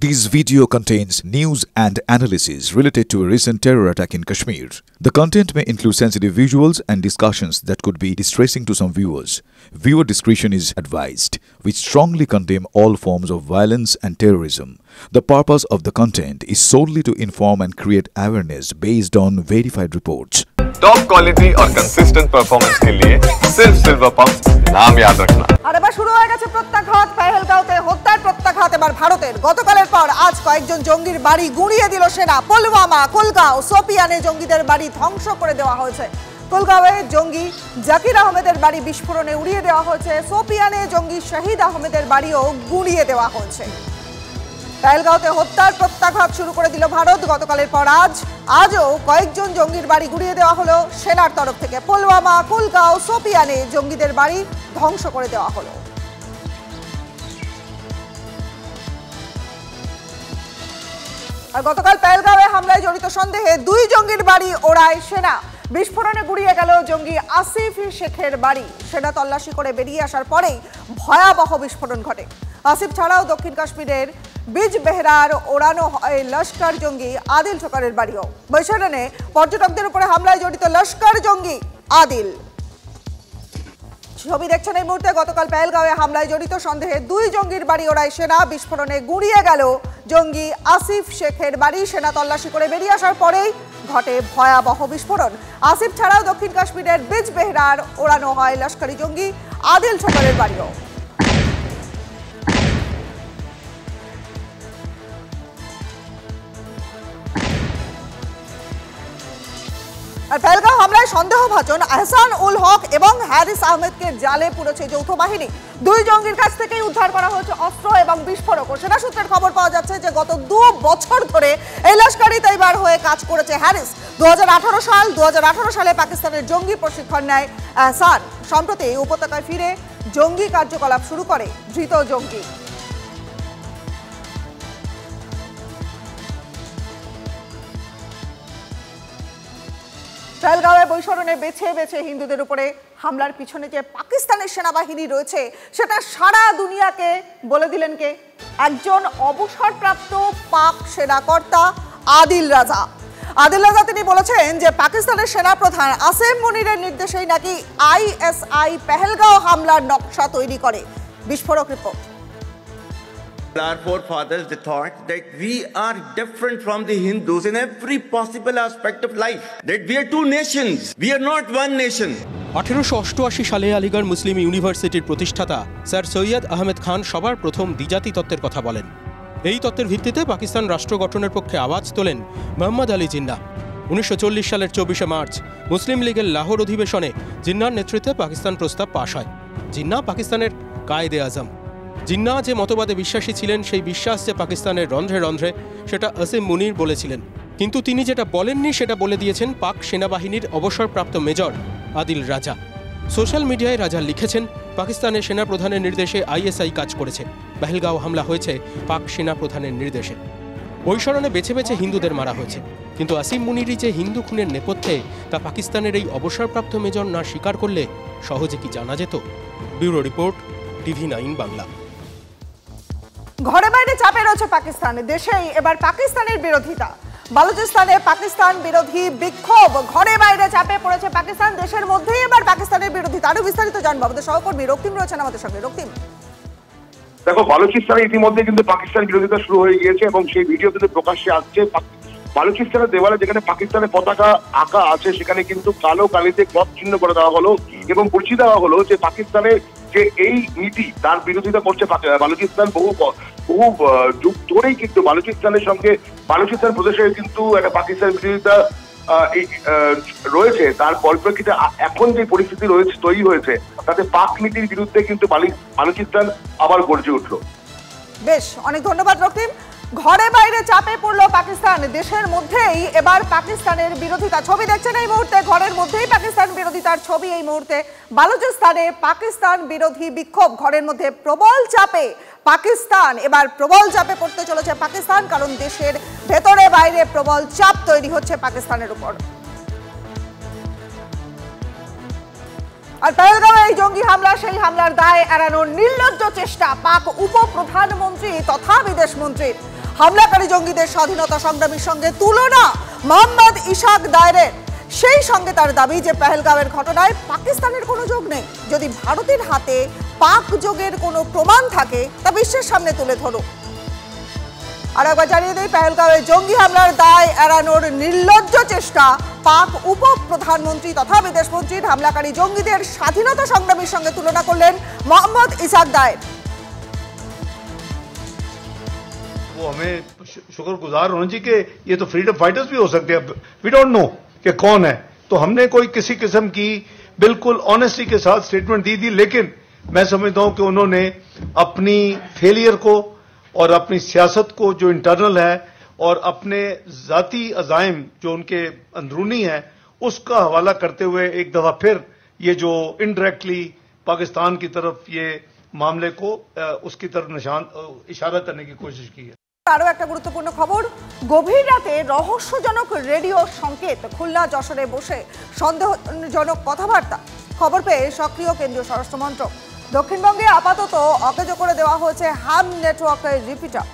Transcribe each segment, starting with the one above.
This video contains news and analysis related to a recent terror attack in Kashmir. The content may include sensitive visuals and discussions that could be distressing to some viewers. Viewer discretion is advised. We strongly condemn all forms of violence and terrorism. The purpose of the content is solely to inform and create awareness based on verified reports. Top quality और consistent performance के लिए सिर्फ silver pump नाम याद रखना। আর এবার শুরু হয়ে গেছে প্রত্যাঘাত। পেহেলগাঁওতে হত্যার প্রত্যাঘাত এবার ভারতের। গতকালের পর আজ কয়েকজন জঙ্গির বাড়ি গুঁড়িয়ে দিল সেনা। পুলওয়ামা, কুলগাঁও, সোপিয়ানে জঙ্গিদের বাড়ি ধ্বংস করে দেওয়া হয়েছে। কুলগাঁওয়ে জঙ্গি জাকির আহমেদের বাড়ি বিস্ফোরণে উড়িয়ে দেওয়া হয়েছে। সোপিয়ানে জঙ্গি শহীদ আহমেদের বাড়িও গুঁড়িয়ে দেওয়া হয়েছে। পেহেলগাঁওতে হত্যার প্রত্যাঘাত শুরু করে দিল ভারত। গতকালের পর আজও কয়েকজন জঙ্গির বাড়ি গুঁড়িয়ে দেওয়া হলো সেনার তরফ থেকে। পুলওয়ামা, কুলগাঁও, সোপিয়ানে জঙ্গিদের বাড়ি ধ্বংস করে দেওয়া হলো। আর গতকাল পেহেলগাঁওয়ে হামলায় জড়িত সন্দেহে দুই জঙ্গির বাড়ি ওড়ায় সেনা। বিস্ফোরণে গুঁড়িয়ে গেল জঙ্গি আসিফ শেখের বাড়ি। সেনা তল্লাশি করে বেরিয়ে আসার পরেই ভয়াবহ বিস্ফোরণ ঘটে। আসিফ ছাড়াও দক্ষিণ কাশ্মীরের বিজবেহরার ওড়ানো হয় লস্কর জঙ্গি আদিল ঠোকারের বাড়িও। বৈশাখে পর্যটকদের উপরে হামলায় জড়িত লস্কর জঙ্গি আদিল। ছবি দেখছেন এই মুহূর্তে। গতকাল পেহেলগাঁওয়ে হামলায় জড়িত সন্দেহে দুই জঙ্গির বাড়ি ওড়ায় সেনা। বিস্ফোরণে গুঁড়িয়ে গেল জঙ্গি আসিফ শেখের বাড়ি। সেনা তল্লাশি করে বেরিয়ে আসার পরেই ঘটে ভয়াবহ বিস্ফোরণ। আসিফ ছাড়াও দক্ষিণ কাশ্মীরের বিজবেহরার ওড়ানো হয় লস্করি জঙ্গি আদিল ঠোকারের বাড়িও। আর পেহেলগাঁও হামলায় সন্দেহভাজন আহসান উল হক এবং হ্যারিস আহমেদকে জালে পুরেছে যৌথ বাহিনী। দুই জঙ্গির কাছ থেকেই উদ্ধার করা হয়েছে অস্ত্র এবং বিস্ফোরক। সেনা সূত্রের খবর পাওয়া যাচ্ছে যে গত 2 বছর ধরে এই লস্করি তৈবার হয়ে কাজ করেছে হ্যারিস। 2018 সালে পাকিস্তানের জঙ্গি প্রশিক্ষণ নেয় আহসান। সম্প্রতি উপত্যকায় ফিরে জঙ্গি কার্যকলাপ শুরু করে ধৃত জঙ্গি। পেহেলগাঁওয়ে বৈশরণে বেছে বেছে হিন্দুদের উপরে হামলার পিছনে যে পাকিস্তানের সেনাবাহিনী রয়েছে সেটা সারা দুনিয়াকে বলে দিলেন কে? একজন অবসরপ্রাপ্ত পাক সেনাকর্তা আদিল রাজা। আদিল রাজা তিনি বলেছেন যে পাকিস্তানের সেনাপ্রধান আসিম মুনিরের নির্দেশেই নাকি আইএসআই পেহেলগাঁও হামলার নকশা তৈরি করে। বিস্ফোরক report. Our forefathers, they thought that we are different from the Hindus in every possible aspect of life. That we are two nations. We are not one nation. 1888 সালে আলিগড় মুসলিম ইউনিভার্সিটির প্রতিষ্ঠাতা স্যার সৈয়দ আহমেদ খান সবার প্রথম দ্বিজাতি তত্ত্বের কথা বলেন। এই তত্ত্বের ভিত্তিতে পাকিস্তান রাষ্ট্র গঠনের পক্ষে আওয়াজ তোলেন মোহাম্মদ আলী জিন্নাহ। 1940 সালের 24 মার্চ মুসলিম লীগের লাহোর অধিবেশনে জিন্নাহর নেতৃত্বে পাকিস্তান প্রস্তাব পাশ হয়। জিন্নাহ পাকিস্তানের কায়েদে আজম। জিন্নাহ যে মতবাদে বিশ্বাসী ছিলেন সেই বিশ্বাস যে পাকিস্তানের রন্ধ্রে রন্ধ্রে সেটা আসিম মুনির বলেছিলেন। কিন্তু তিনি যেটা বলেননি সেটা বলে দিয়েছেন পাক সেনাবাহিনীর অবসরপ্রাপ্ত মেজর আদিল রাজা। সোশ্যাল মিডিয়ায় রাজা লিখেছেন পাকিস্তানের সেনাপ্রধানের নির্দেশে আইএসআই কাজ করেছে। পেহেলগাঁও হামলা হয়েছে পাক সেনাপ্রধানের নির্দেশে। বৈশরণে বেছে বেছে হিন্দুদের মারা হয়েছে। কিন্তু আসিম মুনিরই যে হিন্দু খুনের নেপথ্যে তা পাকিস্তানের এই অবসরপ্রাপ্ত মেজর না স্বীকার করলে সহজে কি জানা যেত? Bureau report, TV9 Bangla. ঘরে বাইরে চাপে রয়েছে পাকিস্তান। দেশেই এবার পাকিস্তানের বিরোধিতা। বালুচিস্তানে পাকিস্তান বিরোধী বিক্ষোভ। ঘরে বাইরে চাপে পড়েছে পাকিস্তান। দেশের মধ্যেই এবার পাকিস্তানের বিরোধিতা। আরো বিস্তারিত জানবো আমাদের সহকর্মী রক্তিম রয়েছেন আমাদের সঙ্গে। রক্তিম, দেখো, বালুচিস্তানে ইতিমধ্যে কিন্তু পাকিস্তান বিরোধিতা শুরু হয়ে গিয়েছে এবং সেই ভিডিও কিন্তু প্রকাশ্যে আসছে। বালুচিস্তানের দেওয়ালে যেখানে পাকিস্তানের পতাকা আঁকা আছে সেখানে কিন্তু কালো কালিতে ক্রস চিহ্ন করে দেওয়া হলো এবং বুঝিয়ে দেওয়া হলো যে পাকিস্তানের যে এই নীতি তার বিরোধিতা করছে বালুচিস্তান। বহু যুগ ধরেই কিন্তু বালুচিস্তানের সঙ্গে বালুচিস্তান প্রদেশের কিন্তু একটা পাকিস্তানের বিরোধিতা রয়েছে। তার পরিপ্রেক্ষিতে এখন যে পরিস্থিতি রয়েছে তৈরি হয়েছে তাতে পাক নীতির বিরুদ্ধে কিন্তু বালুচিস্তান আবার গর্জে উঠলো। বেশ, অনেক ধন্যবাদ রক্তিম। ঘরে বাইরে চাপে পড়লো পাকিস্তান। দেশের মধ্যেই এবার পাকিস্তানের বিরোধিতা। ছবি দেখছেন এই মুহূর্তে। ঘরের মধ্যেই পাকিস্তান বিরোধিতার ছবি এই মুহূর্তে। বালুচিস্তানে পাকিস্তান বিরোধী বিক্ষোভ। ঘরের মধ্যে প্রবল চাপে পাকিস্তান। এবার প্রবল চাপে পড়তে চলেছে পাকিস্তান, কারণ দেশের ভেতরে বাইরে প্রবল চাপ তৈরি হচ্ছে পাকিস্তানের উপর। আর পেহেলগাঁওয়ে এই জঙ্গি হামলা, সেই হামলার দায় এড়ানোর নির্লজ্জ চেষ্টা পাক উপপ্রধানমন্ত্রী তথা বিদেশ মন্ত্রীর। হামলাকারী জঙ্গিদের স্বাধীনতা সংগ্রামীর সঙ্গে তুলনা মোহাম্মদ ইসাক দায়েরের। সেই সঙ্গে তার দাবি যে পেহেলগাঁওয়ের ঘটনায় পাকিস্তানের কোনো যোগ নেই। যদি ভারতের হাতে পাক যোগের কোনো প্রমাণ থাকে তা বিশ্বের সামনে তুলে ধরুন। আর একবার জানিয়ে দেই, পেহেলগাঁওয়ে জঙ্গি হামলার দায় এড়ানোর নির্লজ্জ চেষ্টা পাক উপপ্রধানমন্ত্রী তথা বিদেশমন্ত্রীর। হামলাকারী জঙ্গিদের স্বাধীনতা সংগ্রামীর সঙ্গে তুলনা করলেন মোহাম্মদ ইসাক দায়ের। वो हमें शुक्रगुजार होना चाहिए कि ये तो फ्रीडम फाइटर्स भी हो सकते हैं, वी डोंट नो कि कौन है। तो हमने कोई किसी किस्म की बिल्कुल ऑनेस्टी के साथ स्टेटमेंट दी थी, लेकिन मैं समझता हूं कि उन्होंने अपनी फेलियर को और अपनी सियासत को जो इंटरनल है और अपने जाती अजाइम जो उनके अंदरूनी है उसका हवाला करते हुए एक दफा फिर ये जो इनडायरेक्टली पाकिस्तान की तरफ ये मामले को उसकी तरफ इशारा करने की कोशिश की है। আরো একটা গুরুত্বপূর্ণ খবর, গভীর রাতে রহস্যজনক রেডিও সংকেত। খুলনা যশোরে বসে সন্দেহজনক কথাবার্তা খবর পেয়ে সক্রিয় কেন্দ্রীয় স্বরাষ্ট্র মন্ত্রক। দক্ষিণবঙ্গে আপাতত অকেজ করে দেওয়া হয়েছে হ্যাম নেটওয়ার্কের রিপিটার।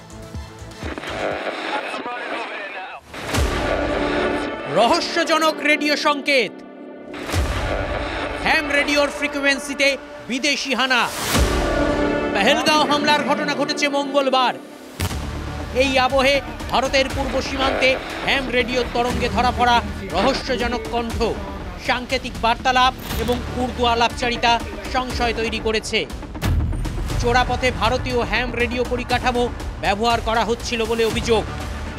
রহস্যজনক রেডিও সংকেত, হ্যাম রেডিওর ফ্রিকোয়েন্সিতে বিদেশি হানা। পেহেলগাঁও হামলার ঘটনা ঘটেছে মঙ্গলবার। এই আবহে ভারতের পূর্ব সীমান্তে হ্যাম রেডিও তরঙ্গে ধরা পড়া রহস্যজনক কণ্ঠ, সাংকেতিক বার্তালাপ এবং উর্দু আলাপচারিতা সংশয় তৈরি করেছে। চোরাপথে ভারতীয় হ্যাম রেডিও পরিকাঠামো ব্যবহার করা হচ্ছিল বলে অভিযোগ।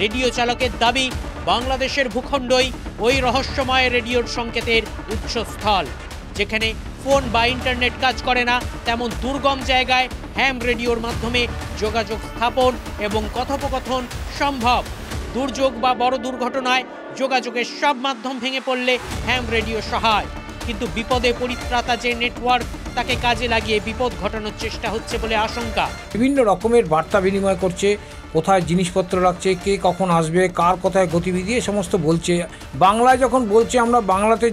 রেডিও চালকের দাবি, বাংলাদেশের ভূখণ্ডই ওই রহস্যময় রেডিওর সংকেতের উৎসস্থল। যেখানে ফোন বা ইন্টারনেট কাজ করে না, তেমন দুর্গম জায়গায় হ্যাম রেডিওর মাধ্যমে যোগাযোগ স্থাপন এবং কথোপকথন সম্ভব। দুর্যোগ বা বড় দুর্ঘটনায় যোগাযোগের সব মাধ্যম ভেঙে পড়লে হ্যাম রেডিও সহায়। কিন্তু বিপদে পরিত্রাতা যে নেটওয়ার্ক, তাকে কাজে লাগিয়ে বিপদ ঘটানোর চেষ্টা হচ্ছে বলে আশঙ্কা। বিভিন্ন রকমের বার্তা বিনিময় করছে, কোথায় জিনিসপত্র রাখছে, কে কখন আসবে, কার কোথায় গতিবিধি, এ সমস্ত বলছে। বাংলায় যখন বলছে, আমরা বাংলাতে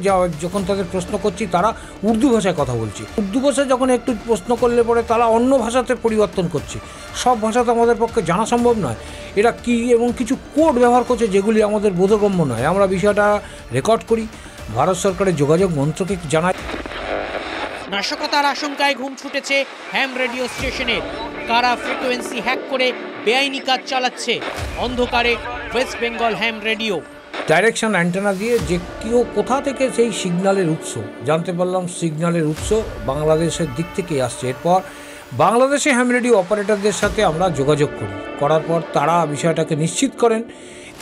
যখন তাদের প্রশ্ন করছি, তারা উর্দু ভাষায় কথা বলছে। উর্দু ভাষায় যখন একটু প্রশ্ন করলে পরে তারা অন্য ভাষাতে পরিবর্তন করছে। সব ভাষা তো আমাদের পক্ষে জানা সম্ভব নয়। এরা কি এবং কিছু কোড ব্যবহার করছে যেগুলি আমাদের বোধগম্য নয়। আমরা বিষয়টা রেকর্ড করি, ভারত সরকারের যোগাযোগ মন্ত্রকে জানাই। নাশকতার আশঙ্কায় ঘুম ছুটেছে হ্যাম রেডিও স্টেশনের। কারা ফ্রিকোয়েন্সি হ্যাক করে বেআইনি কাজ চালাচ্ছে? অন্ধকারে ওয়েস্ট বেঙ্গল হ্যাম রেডিও। ডাইরেকশন অ্যান্টেনা দিয়ে যে কেউ কোথা থেকে সেই সিগন্যালের উৎস জানতে পারলাম। সিগন্যালের উৎস বাংলাদেশের দিক থেকে আসছে। এরপর বাংলাদেশে হ্যাম রেডিও অপারেটরদের সাথে আমরা যোগাযোগ করার পর তারা বিষয়টাকে নিশ্চিত করেন,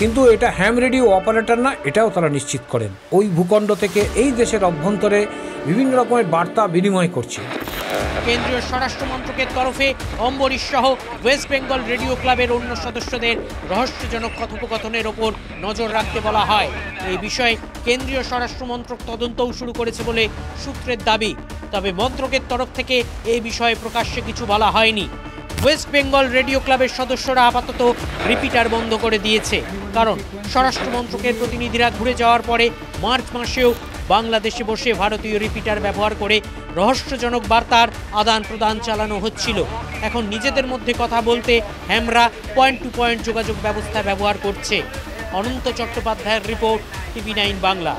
কিন্তু এটা হ্যাম রেডিও অপারেটর না, এটাও তারা নিশ্চিত করেন। ওই ভূখণ্ড থেকে এই দেশের অভ্যন্তরে বিভিন্ন রকমের বার্তা বিনিময় করছে। কেন্দ্রীয় স্বরাষ্ট্র মন্ত্রকের তরফে অম্বরীশ সহ ওয়েস্ট বেঙ্গল রেডিও ক্লাবের অন্য সদস্যদের রহস্যজনক কথোপকথনের ওপর নজর রাখতে বলা হয়। এই বিষয়ে কেন্দ্রীয় স্বরাষ্ট্র মন্ত্রক তদন্তও শুরু করেছে বলে সূত্রের দাবি। তবে মন্ত্রকের তরফ থেকে এই বিষয়ে প্রকাশ্যে কিছু বলা হয়নি। ওয়েস্ট বেঙ্গল রেডিও ক্লাবের সদস্যরা আপাতত রিপিটার বন্ধ করে দিয়েছে, কারণ স্বরাষ্ট্র মন্ত্রকের প্রতিনিধিরা ঘুরে যাওয়ার পরে মার্চ মাসেও বাংলাদেশে বসে ভারতীয় রিপিটার ব্যবহার করে রহস্যজনক বার্তার আদান প্রদান চালানো হচ্ছিল। এখন নিজেদের মধ্যে কথা বলতে হ্যামরা পয়েন্ট টু পয়েন্ট যোগাযোগ ব্যবস্থা ব্যবহার করছে। অনন্ত চট্টোপাধ্যায়ের রিপোর্ট, TV9 বাংলা।